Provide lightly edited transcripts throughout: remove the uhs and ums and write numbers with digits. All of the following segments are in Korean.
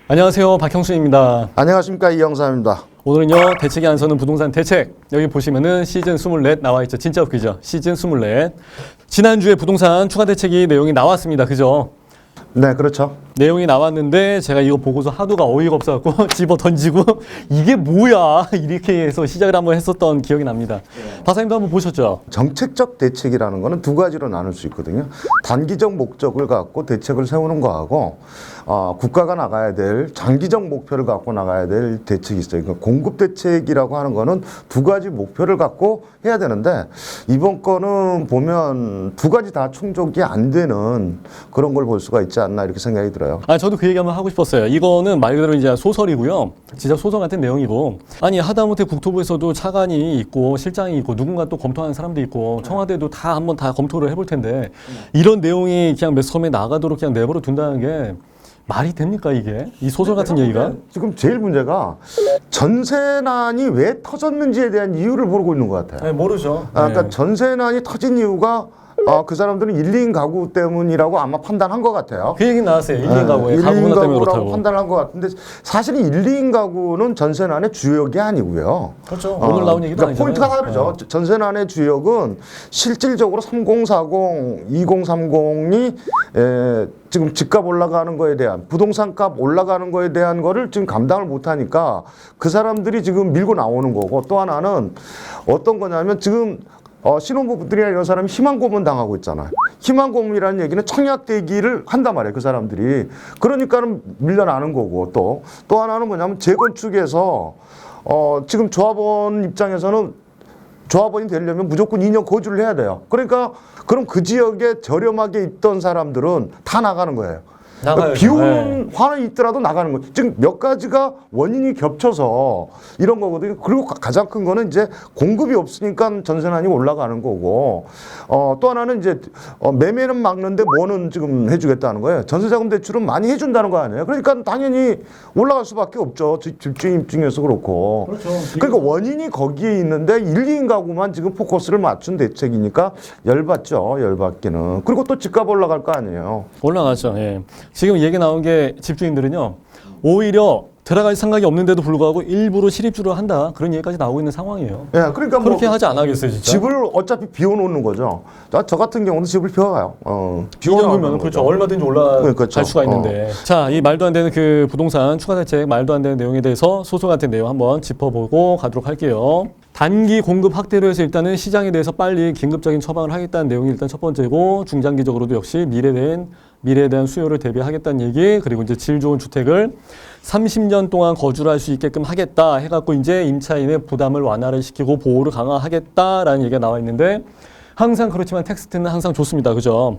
안녕하세요. 박형수입니다. 안녕하십니까, 이영삼입니다. 오늘은요, 대책이 안 서는 부동산 대책. 여기 보시면은 시즌 24 나와 있죠. 진짜 웃기죠? 시즌 24. 지난주에 부동산 추가 대책이 내용이 나왔습니다. 그죠? 네, 그렇죠. 내용이 나왔는데 제가 이거 보고서 하도가 어이가 없어갖고 집어 던지고 이게 뭐야 이렇게 해서 시작을 한번 했었던 기억이 납니다. 박사님도 한번 보셨죠? 정책적 대책이라는 거는 두 가지로 나눌 수 있거든요. 단기적 목적을 갖고 대책을 세우는 거하고 국가가 나가야 될 장기적 목표를 갖고 나가야 될 대책이 있어요. 그러니까 공급 대책이라고 하는 거는 두 가지 목표를 갖고 해야 되는데 이번 거는 보면 두 가지 다 충족이 안 되는 그런 걸 볼 수가 있지 않나 이렇게 생각이 들어요. 저도 그 얘기 한번 하고 싶었어요. 이거는 말 그대로 이제 소설이고요. 진짜 소설 같은 내용이고. 아니, 하다못해 국토부에서도 차관이 있고 실장이 있고 누군가 또 검토하는 사람도 있고 청와대도 다 한번 다 검토를 해볼 텐데 이런 내용이 그냥 매스컴에 나가도록 그냥 내버려 둔다는 게 말이 됩니까, 이게? 이 소설 같은 얘기가? 지금 제일 문제가 전세난이 왜 터졌는지에 대한 이유를 모르고 있는 것 같아요. 네, 모르죠. 그러니까 전세난이 터진 이유가 그 사람들은 1인 가구 때문이라고 아마 판단한 것 같아요. 그 얘기 나왔어요. 1인 가구에 가구 문화 때문에 그렇다고. 판단을 한 것 같은데 사실 1인 가구는 전세난의 주역이 아니고요. 그렇죠. 오늘 나온 얘기도 그러니까 아니잖아요. 포인트가 다르죠. 전세난의 주역은 실질적으로 3040, 2030이 지금 집값 올라가는 거에 대한 부동산값 올라가는 거에 대한 거를 지금 감당을 못하니까 그 사람들이 지금 밀고 나오는 거고 또 하나는 어떤 거냐면 지금 신혼부부들이나 이런 사람이 희망고문 당하고 있잖아요. 희망고문이라는 얘기는 청약대기를 한단 말이에요. 그 사람들이. 그러니까는 밀려나는 거고 또 하나는 뭐냐면 재건축에서 지금 조합원 입장에서는 조합원이 되려면 무조건 2년 거주를 해야 돼요. 그러니까 그럼 그 지역에 저렴하게 있던 사람들은 다 나가는 거예요. 나가야죠. 비오는 화는 있더라도 나가는 거예요. 지금 몇 가지가 원인이 겹쳐서 이런 거거든요. 그리고 가장 큰 거는 이제 공급이 없으니까 전세난이 올라가는 거고 또 하나는 이제 매매는 막는데 뭐는 지금 해주겠다는 거예요. 전세자금 대출은 많이 해준다는 거 아니에요. 그러니까 당연히 올라갈 수밖에 없죠. 집주인 입장에서 그렇고. 그렇죠. 그러니까 원인이 거기에 있는데 1, 2인 가구만 지금 포커스를 맞춘 대책이니까 열받죠. 열받기는. 그리고 또 집값 올라갈 거 아니에요. 올라가죠. 예. 지금 얘기 나온 게 집주인들은요. 오히려 들어갈 생각이 없는데도 불구하고 일부러 실입주를 한다. 그런 얘기까지 나오고 있는 상황이에요. 예, 그러니까 그렇게 하지 않겠어요, 진짜? 집을 어차피 비워놓는 거죠. 저 같은 경우는 집을 비워가요. 비워놓으면 그렇죠. 얼마든지 올라갈 그렇죠. 수가 있는데. 자, 이 말도 안 되는 그 부동산 추가 대책 말도 안 되는 내용에 대해서 소설 같은 내용 한번 짚어보고 가도록 할게요. 단기 공급 확대로 해서 일단은 시장에 대해서 빨리 긴급적인 처방을 하겠다는 내용이 일단 첫 번째고 중장기적으로도 역시 미래에 대한 수요를 대비하겠다는 얘기 그리고 이제 질 좋은 주택을 30년 동안 거주를 할 수 있게끔 하겠다 해갖고 이제 임차인의 부담을 완화를 시키고 보호를 강화하겠다라는 얘기가 나와 있는데 항상 그렇지만 텍스트는 항상 좋습니다. 그죠?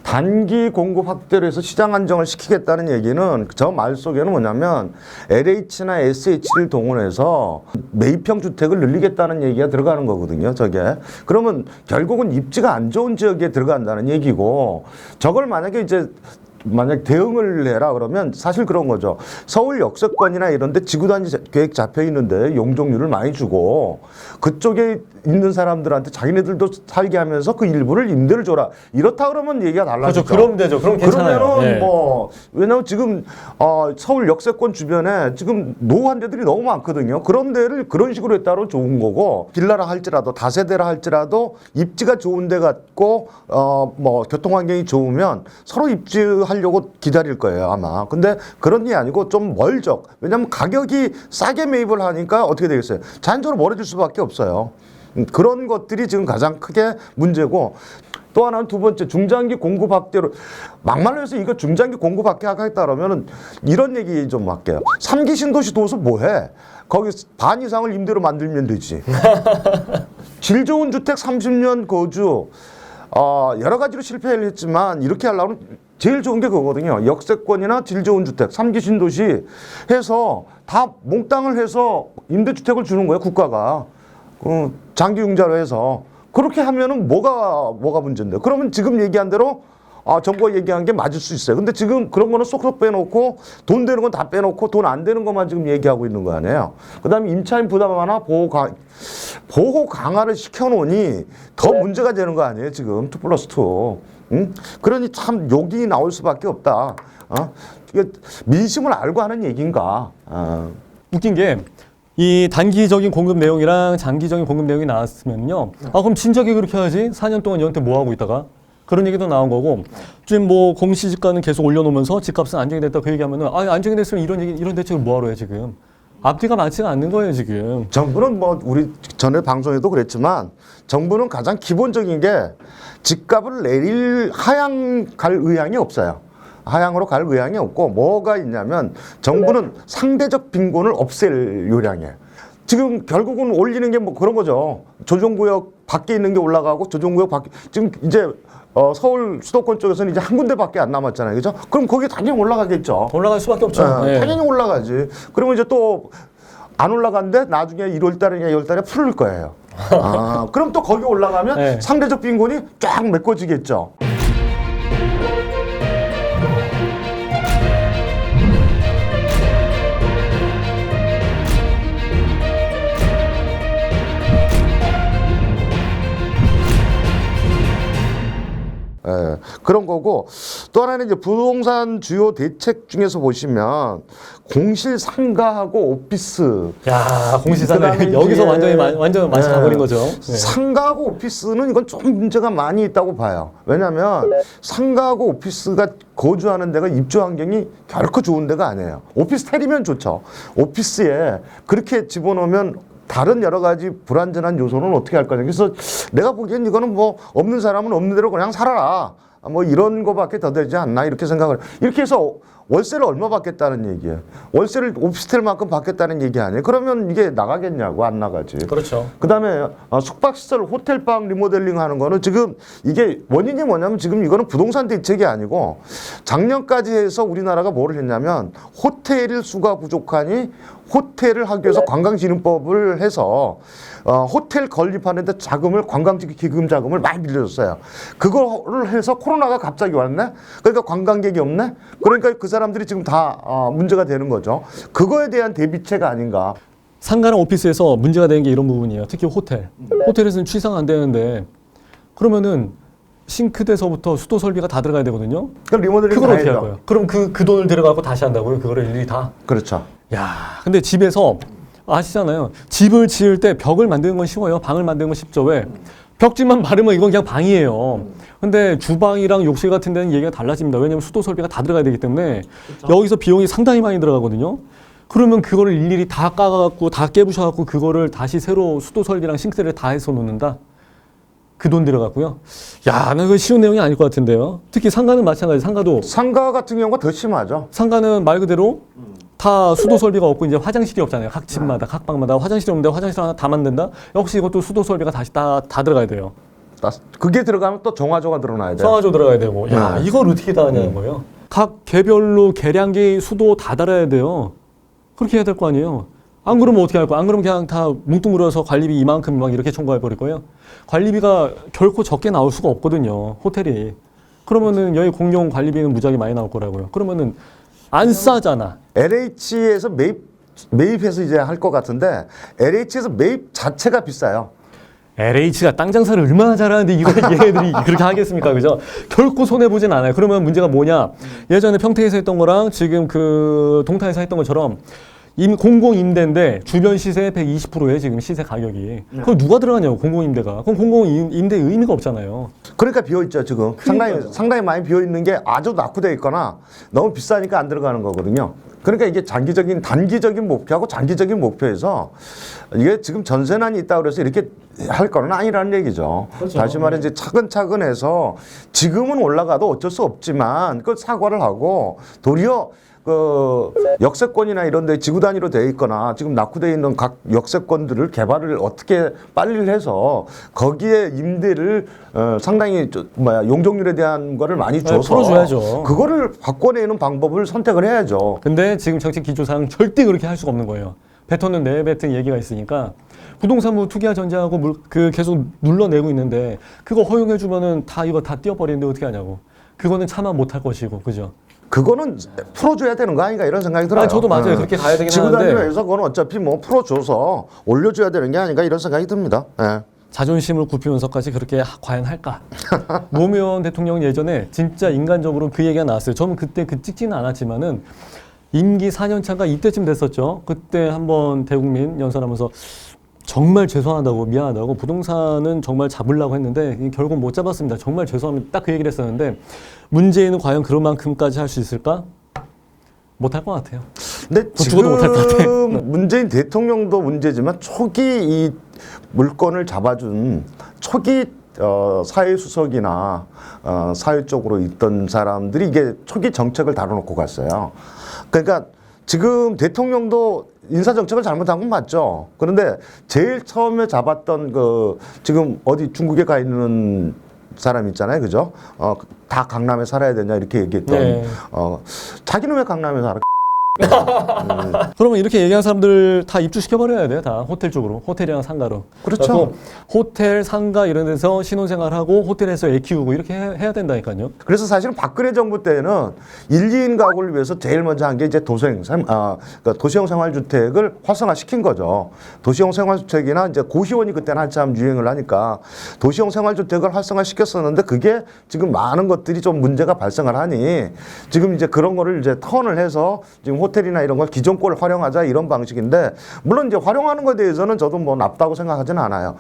단기 공급 확대를 해서 시장 안정을 시키겠다는 얘기는 저 말 속에는 뭐냐면 LH나 SH를 동원해서 매입형 주택을 늘리겠다는 얘기가 들어가는 거거든요. 저게. 그러면 결국은 입지가 안 좋은 지역에 들어간다는 얘기고 저걸 만약에 만약 대응을 해라 그러면 사실 그런 거죠. 서울 역세권이나 이런 데 지구단위 계획 잡혀 있는데 용적률을 많이 주고 그쪽에 있는 사람들한테 자기네들도 살게 하면서 그 일부를 임대를 줘라. 이렇다 그러면 얘기가 달라지죠. 그렇죠. 그럼 되죠. 그럼 괜찮아요. 그러면은 왜냐면 지금 서울 역세권 주변에 지금 노후한대들이 너무 많거든요. 그런 데를 그런 식으로 했다로 좋은 거고 빌라라 할지라도 다세대라 할지라도 입지가 좋은 데 같고 교통 환경이 좋으면 서로 입지하려고 기다릴 거예요 아마. 근데 그런 게 아니고 좀 멀죠. 왜냐면 가격이 싸게 매입을 하니까 어떻게 되겠어요? 자연적으로 멀어질 수밖에 없어요. 그런 것들이 지금 가장 크게 문제고 또 하나는 두 번째 중장기 공급 확대로 막말로 해서 이거 중장기 공급 확대 하겠다 그러면은 이런 얘기 좀 할게요. 3기 신도시 도서 뭐해? 거기 반 이상을 임대로 만들면 되지. 질 좋은 주택 30년 거주 여러 가지로 실패를 했지만 이렇게 하려면 제일 좋은 게 그거거든요. 역세권이나 질 좋은 주택 3기 신도시 해서 다 몽땅을 해서 임대주택을 주는 거예요. 국가가. 장기융자로 해서 그렇게 하면은 뭐가 문제인데? 그러면 지금 얘기한 대로 정부가 얘기한 게 맞을 수 있어요. 근데 지금 그런 거는 쏙쏙 빼놓고 돈 되는 건 다 빼놓고 돈 안 되는 것만 지금 얘기하고 있는 거 아니에요. 그다음에 임차인 부담 완화 보호 강화를 시켜놓으니 더 문제가 되는 거 아니에요. 지금 2+2. 응? 그러니 참 욕이 나올 수밖에 없다. 이게 민심을 알고 하는 얘기인가? 웃긴 게 이 단기적인 공급 내용이랑 장기적인 공급 내용이 나왔으면요. 그럼 진작에 그렇게 해야지. 4년 동안 얘한테 뭐 하고 있다가. 그런 얘기도 나온 거고, 지금 뭐 공시지가는 계속 올려놓으면서 집값은 안정이 됐다 그 얘기하면은, 안정이 됐으면 이런 대책을 뭐하러 해, 지금. 앞뒤가 맞지가 않는 거예요, 지금. 정부는 뭐 우리 전에 방송에도 그랬지만 정부는 가장 기본적인 게 집값을 하향 갈 의향이 없어요. 하향으로 갈 의향이 없고 뭐가 있냐면 정부는 상대적 빈곤을 없앨 요량이에요. 지금 결국은 올리는 게 뭐 그런 거죠. 조정구역 밖에 있는 게 올라가고 조정구역 밖에 지금 이제 서울 수도권 쪽에서는 이제 한 군데밖에 안 남았잖아요. 그죠? 그럼 거기 당연히 올라가겠죠. 올라갈 수밖에 없죠. 네. 당연히 올라가지. 그러면 이제 또 안 올라간데 나중에 1월 달이냐 2월 달에 풀릴 거예요. 그럼 또 거기 올라가면 네. 상대적 빈곤이 쫙 메꿔지겠죠. 그런 거고 또 하나는 이제 부동산 주요 대책 중에서 보시면 공실 상가하고 오피스. 야, 공시상가 그다음에 여기서 이제 완전 맛이 가버린 거죠. 네. 상가하고 오피스는 이건 좀 문제가 많이 있다고 봐요. 왜냐하면 상가하고 오피스가 거주하는 데가 입주 환경이 결코 좋은 데가 아니에요. 오피스텔이면 좋죠. 오피스에 그렇게 집어넣으면 다른 여러 가지 불안전한 요소는 어떻게 할 거냐. 그래서 내가 보기엔 이거는 뭐 없는 사람은 없는 대로 그냥 살아라. 뭐 이런 거밖에 더 되지 않나 이렇게 생각을. 이렇게 해서 월세를 얼마 받겠다는 얘기예요. 월세를 오피스텔만큼 받겠다는 얘기 아니에요. 그러면 이게 나가겠냐고. 안 나가지. 그렇죠. 그다음에 숙박시설 호텔방 리모델링 하는 거는 지금 이게 원인이 뭐냐면 지금 이거는 부동산 대책이 아니고 작년까지 해서 우리나라가 뭐를 했냐면 호텔 수가 부족하니 호텔을 하기 위해서 관광진흥법을 해서 호텔 건립하는데 자금을 관광기금 자금을 많이 빌려줬어요. 그거를 해서 코로나가 갑자기 왔네. 그러니까 관광객이 없네. 그러니까 그 사람들이 지금 다 문제가 되는 거죠. 그거에 대한 대비책 아닌가. 상가랑 오피스에서 문제가 되는 게 이런 부분이에요. 특히 호텔. 호텔에서는 취상 안 되는데 그러면은 싱크대서부터 수도 설비가 다 들어가야 되거든요. 그럼 리모델링 그걸 다 어떻게 할 해야죠. 거예요? 그럼 그 돈을 들어가고 다시 한다고요? 그거를 일일이 다? 그렇죠. 야, 근데 집에서 아시잖아요. 집을 지을 때 벽을 만드는 건 쉬워요. 방을 만드는 건 쉽죠. 왜? 벽지만 바르면 이건 그냥 방이에요. 근데 주방이랑 욕실 같은 데는 얘기가 달라집니다. 왜냐면 수도 설비가 다 들어가야 되기 때문에 여기서 비용이 상당히 많이 들어가거든요. 그러면 그거를 일일이 다 까갖고 다 깨부셔갖고 그거를 다시 새로 수도 설비랑 싱크대를 다 해서 놓는다. 그 돈 들어갔고요. 야, 나 그거 쉬운 내용이 아닐 것 같은데요. 특히 상가는 마찬가지. 상가 같은 경우가 더 심하죠. 상가는 말 그대로 다 수도 설비가 없고 이제 화장실이 없잖아요. 각 집마다, 각 방마다 화장실이 없는데 화장실 하나 다 만든다? 역시 이것도 수도 설비가 다시 다 들어가야 돼요. 그게 들어가면 또 정화조가 들어나야 돼요. 성화조 들어가야 되고. 야, 이걸 어떻게 다 하냐는 거예요. 각 개별로 계량기 수도 다 달아야 돼요. 그렇게 해야 될 거 아니에요. 안 그러면 어떻게 할 거야? 안 그러면 그냥 다 뭉뚱그려서 관리비 이만큼 막 이렇게 청구해 버릴 거예요. 관리비가 결코 적게 나올 수가 없거든요. 호텔이. 그러면은 여기 공용 관리비는 무지하게 많이 나올 거라고요. 그러면은 안 싸잖아. LH에서 매입해서 이제 할 것 같은데 LH에서 매입 자체가 비싸요. LH가 땅 장사를 얼마나 잘하는데 이걸 얘네들이 그렇게 하겠습니까? 그죠? 결코 손해보진 않아요. 그러면 문제가 뭐냐? 예전에 평택에서 했던 거랑 지금 그 동탄에서 했던 것처럼 공공임대인데 주변 시세의 120%예요, 지금 시세 가격이. 그럼 누가 들어가냐고, 공공임대가. 그럼 공공임대 의미가 없잖아요. 그러니까 비어있죠, 지금. 상당히 많이 비어있는 게 아주 낙후되어 있거나 너무 비싸니까 안 들어가는 거거든요. 그러니까 이게 단기적인 목표하고 장기적인 목표에서 이게 지금 전세난이 있다고 그래서 이렇게 할 거는 아니라는 얘기죠. 그렇죠. 다시 말해 이제 차근차근 해서 지금은 올라가도 어쩔 수 없지만 그 사과를 하고 도리어 그 역세권이나 이런 데 지구 단위로 돼 있거나 지금 낙후되어 있는 각 역세권들을 개발을 어떻게 빨리 해서 거기에 임대를 상당히 용적률에 대한 거를 많이 줘서 풀어줘야죠. 그거를 바꿔내는 방법을 선택을 해야죠. 근데 지금 정책 기조상 절대 그렇게 할 수가 없는 거예요. 뱉어는 내뱉은 얘기가 있으니까 부동산부 투기와 전제하고 계속 눌러내고 있는데 그거 허용해주면은 이거 다 띄워버리는데 어떻게 하냐고. 그거는 차마 못할 것이고, 그죠? 그거는 풀어줘야 되는 거 아닌가 이런 생각이 들어요. 저도 맞아요. 그렇게 가야 되긴 지구 하는데. 단위로 해서 그건 어차피 뭐 풀어줘서 올려줘야 되는 게 아닌가 이런 생각이 듭니다. 예. 자존심을 굽히면서까지 그렇게 과연 할까? 노무현 대통령은 예전에 진짜 인간적으로 그 얘기가 나왔어요. 저는 그때 찍지는 않았지만은 임기 4년 차가 이때쯤 됐었죠. 그때 한번 대국민 연설하면서 정말 죄송하다고 미안하다고 부동산은 정말 잡으려고 했는데 결국 못 잡았습니다. 정말 죄송합니다. 딱 그 얘기를 했었는데 문재인은 과연 그런 만큼까지 할 수 있을까? 못할 것 같아요. 근데 죽어도 못할 것 같아. 문재인 대통령도 문제지만 초기 이 물건을 잡아준 초기 사회수석이나 사회 쪽으로 있던 사람들이 이게 초기 정책을 다뤄놓고 갔어요. 그러니까 지금 대통령도 인사정책을 잘못한 건 맞죠. 그런데 제일 처음에 잡았던 그 지금 어디 중국에 가 있는 사람 있잖아요. 그죠? 다 강남에 살아야 되냐 이렇게 얘기했던 네. 자기는 왜 강남에 살아? 그러면 이렇게 얘기한 사람들 다 입주시켜버려야 돼요. 다 호텔 쪽으로. 호텔이랑 상가로. 그렇죠. 그래서 호텔, 상가 이런 데서 신혼생활하고 호텔에서 애 키우고 이렇게 해야 된다니까요. 그래서 사실은 박근혜 정부 때는 1, 2인 가구를 위해서 제일 먼저 한 게 이제 그러니까 도시형 생활주택을 활성화시킨 거죠. 도시형 생활주택이나 이제 고시원이 그때는 한참 유행을 하니까 도시형 생활주택을 활성화시켰었는데 그게 지금 많은 것들이 좀 문제가 발생을 하니 지금 이제 그런 거를 이제 턴을 해서 지금 호텔이나 이런 걸 기존 걸 활용하자 이런 방식인데 물론 이제 활용하는 것에 대해서는 저도 뭐 나쁘다고 생각하지는 않아요.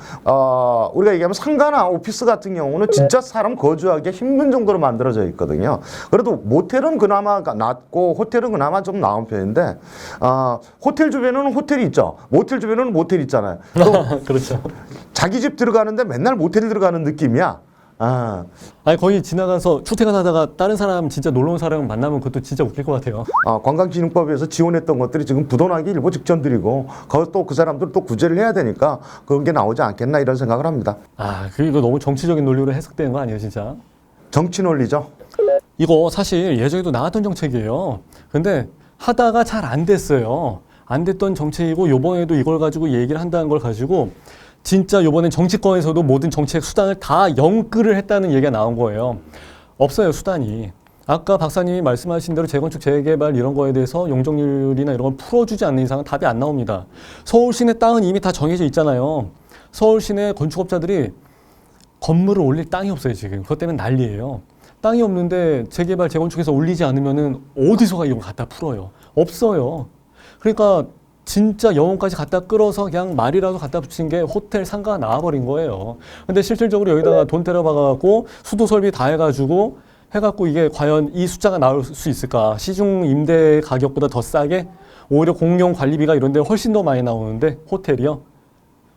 우리가 얘기하면 상가나 오피스 같은 경우는 진짜 사람 거주하기 힘든 정도로 만들어져 있거든요. 그래도 모텔은 그나마 낫고 호텔은 그나마 좀 나은 편인데 호텔 주변에는 호텔이 있죠. 모텔 주변에는 모텔이 있잖아요. 또 그렇죠. 자기 집 들어가는데 맨날 모텔 들어가는 느낌이야. 아니 거기 지나가서 출퇴근하다가 다른 사람 진짜 놀러 온 사람 만나면 그것도 진짜 웃길 것 같아요. 관광진흥법에서 지원했던 것들이 지금 부도나기 일보 직전들이고 거기서 또 그 사람들 또 구제를 해야 되니까 그런 게 나오지 않겠나 이런 생각을 합니다. 이거 너무 정치적인 논리로 해석되는 거 아니에요, 진짜? 정치 논리죠. 이거 사실 예전에도 나왔던 정책이에요. 근데 하다가 잘 안 됐어요. 안 됐던 정책이고 요번에도 이걸 가지고 얘기를 한다는 걸 가지고 진짜 요번엔 정치권에서도 모든 정책 수단을 다 영끌을 했다는 얘기가 나온 거예요. 없어요, 수단이. 아까 박사님이 말씀하신 대로 재건축, 재개발 이런 거에 대해서 용적률이나 이런 걸 풀어주지 않는 이상은 답이 안 나옵니다. 서울 시내 땅은 이미 다 정해져 있잖아요. 서울 시내 건축업자들이 건물을 올릴 땅이 없어요, 지금. 그것 때문에 난리예요. 땅이 없는데 재개발, 재건축해서 올리지 않으면은 어디서가 이걸 갖다 풀어요? 없어요. 그러니까 진짜 영혼까지 갖다 끌어서 그냥 말이라도 갖다 붙인 게 호텔 상가가 나와버린 거예요. 근데 실질적으로 여기다가 돈 때려박아갖고 수도 설비 다 해가지고 이게 과연 이 숫자가 나올 수 있을까? 시중 임대 가격보다 더 싸게? 오히려 공용 관리비가 이런 데 훨씬 더 많이 나오는데 호텔이요?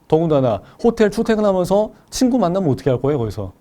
더군다나 호텔 출퇴근하면서 친구 만나면 어떻게 할 거예요, 거기서?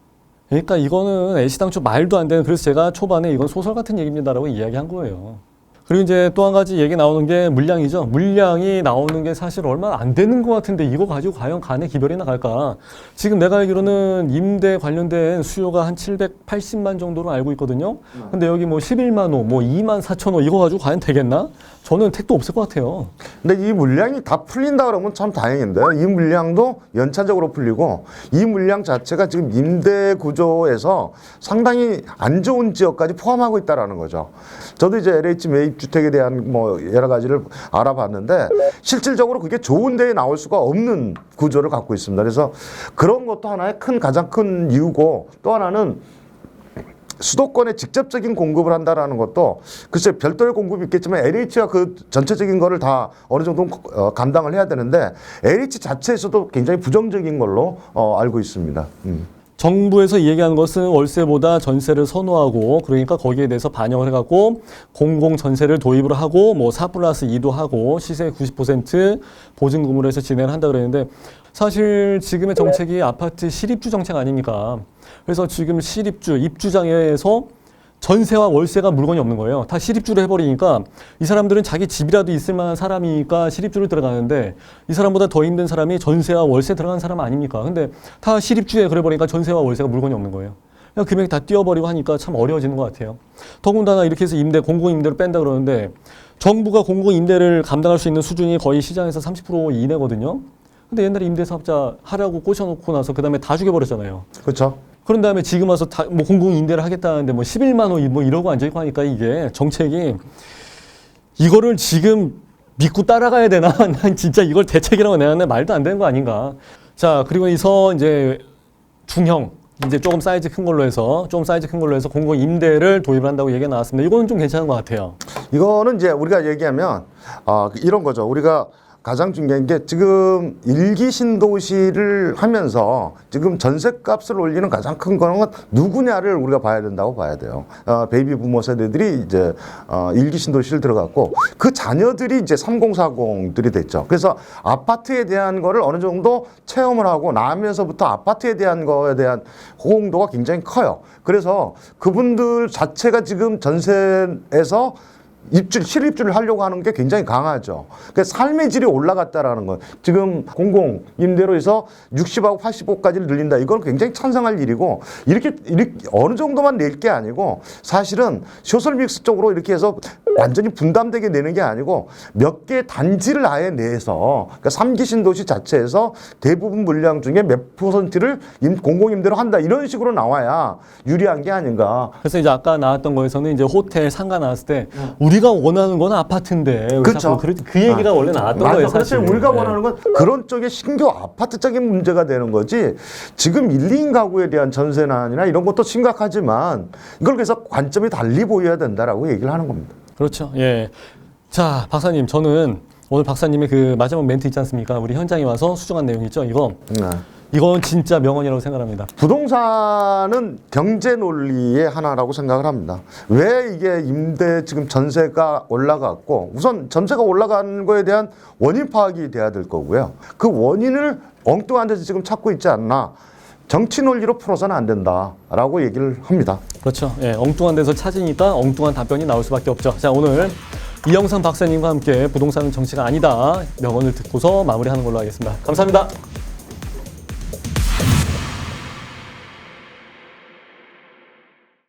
그러니까 이거는 애시당초 말도 안 되는, 그래서 제가 초반에 이건 소설 같은 얘기입니다라고 이야기한 거예요. 그리고 이제 또 한 가지 얘기 나오는 게 물량이죠. 물량이 나오는 게 사실 얼마 안 되는 것 같은데 이거 가지고 과연 간에 기별이나 갈까? 지금 내가 알기로는 임대 관련된 수요가 한 780만 정도로 알고 있거든요. 근데 여기 뭐 11만 호, 뭐 2만 4천 호 이거 가지고 과연 되겠나? 저는 택도 없을 것 같아요. 근데 이 물량이 다 풀린다 그러면 참 다행인데요. 이 물량도 연차적으로 풀리고 이 물량 자체가 지금 임대 구조에서 상당히 안 좋은 지역까지 포함하고 있다라는 거죠. 저도 이제 LH 매입 주택에 대한 뭐 여러 가지를 알아봤는데 실질적으로 그게 좋은 데에 나올 수가 없는 구조를 갖고 있습니다. 그래서 그런 것도 하나의 가장 큰 이유고 또 하나는 수도권에 직접적인 공급을 한다라는 것도 글쎄 별도의 공급이 있겠지만 LH가 그 전체적인 거를 다 어느 정도 감당을 해야 되는데 LH 자체에서도 굉장히 부정적인 걸로 알고 있습니다. 정부에서 얘기하는 것은 월세보다 전세를 선호하고 그러니까 거기에 대해서 반영을 해갖고 공공 전세를 도입을 하고 뭐 4+2도 하고 시세 90% 보증금으로 해서 진행을 한다 그랬는데 사실 지금의 정책이 아파트 실입주 정책 아닙니까? 그래서 지금 실입주, 입주장에서 전세와 월세가 물건이 없는 거예요. 다 실입주를 해버리니까 이 사람들은 자기 집이라도 있을 만한 사람이니까 실입주를 들어가는데 이 사람보다 더 힘든 사람이 전세와 월세 들어가는 사람 아닙니까? 근데 다 실입주에 그래버리니까 전세와 월세가 물건이 없는 거예요. 그냥 금액이 다 띄어버리고 하니까 참 어려워지는 것 같아요. 더군다나 이렇게 해서 공공임대를 뺀다 그러는데 정부가 공공임대를 감당할 수 있는 수준이 거의 시장에서 30% 이내거든요. 근데 옛날에 임대사업자 하라고 꽂혀놓고 나서 그 다음에 다 죽여버렸잖아요. 그렇죠. 그런 다음에 지금 와서 뭐 공공임대를 하겠다는데 뭐 11만 원 뭐 이러고 앉아있고 하니까 이게 정책이 이거를 지금 믿고 따라가야 되나? 난 진짜 이걸 대책이라고 내놨는데 말도 안 되는 거 아닌가? 자, 그리고 이서 이제 중형, 이제 조금 사이즈 큰 걸로 해서 공공 임대를 도입을 한다고 얘기가 나왔습니다. 이거는 좀 괜찮은 것 같아요. 이거는 이제 우리가 얘기하면 이런 거죠. 우리가 가장 중요한 게 지금 일기 신도시를 하면서 지금 전셋값을 올리는 가장 큰 거는 누구냐를 우리가 봐야 된다고 봐야 돼요. 베이비 부모 세대들이 이제 일기 신도시를 들어갔고 그 자녀들이 이제 3040들이 됐죠. 그래서 아파트에 대한 거를 어느 정도 체험을 하고 나면서부터 아파트에 대한 거에 대한 호응도가 굉장히 커요. 그래서 그분들 자체가 지금 전세에서 실입주를 하려고 하는 게 굉장히 강하죠. 그러니까 삶의 질이 올라갔다라는 거. 지금 공공 임대로해서 60하고 85까지를 늘린다. 이건 굉장히 찬성할 일이고 이렇게 어느 정도만 낼 게 아니고 사실은 소셜 믹스 쪽으로 이렇게 해서 완전히 분담되게 내는 게 아니고 몇 개 단지를 아예 내서 그러니까 3기 신도시 자체에서 대부분 물량 중에 몇 %를 공공 임대로 한다. 이런 식으로 나와야 유리한 게 아닌가. 그래서 이제 아까 나왔던 거에서는 이제 호텔 상가 나왔을 때 우리가 원하는 건 아파트인데 그렇죠. 그 얘기가 원래 나왔던 맞아. 거예요. 그래서 사실 우리가 원하는 건 그런 쪽에 신규 아파트적인 문제가 되는 거지. 지금 1, 2인 가구에 대한 전세난이나 이런 것도 심각하지만 이걸 그래서 관점이 달리 보여야 된다라고 얘기를 하는 겁니다. 그렇죠. 예. 자, 박사님, 저는 오늘 박사님의 그 마지막 멘트 있지 않습니까? 우리 현장에 와서 수정한 내용 있죠. 이건 진짜 명언이라고 생각합니다. 부동산은 경제 논리의 하나라고 생각을 합니다. 왜 이게 지금 전세가 올라갔고 우선 전세가 올라가는 거에 대한 원인 파악이 돼야 될 거고요. 그 원인을 엉뚱한 데서 지금 찾고 있지 않나. 정치 논리로 풀어서는 안 된다라고 얘기를 합니다. 그렇죠. 예, 엉뚱한 데서 찾으니까 엉뚱한 답변이 나올 수밖에 없죠. 자, 오늘 이영상 박사님과 함께 부동산은 정치가 아니다 명언을 듣고서 마무리하는 걸로 하겠습니다. 감사합니다.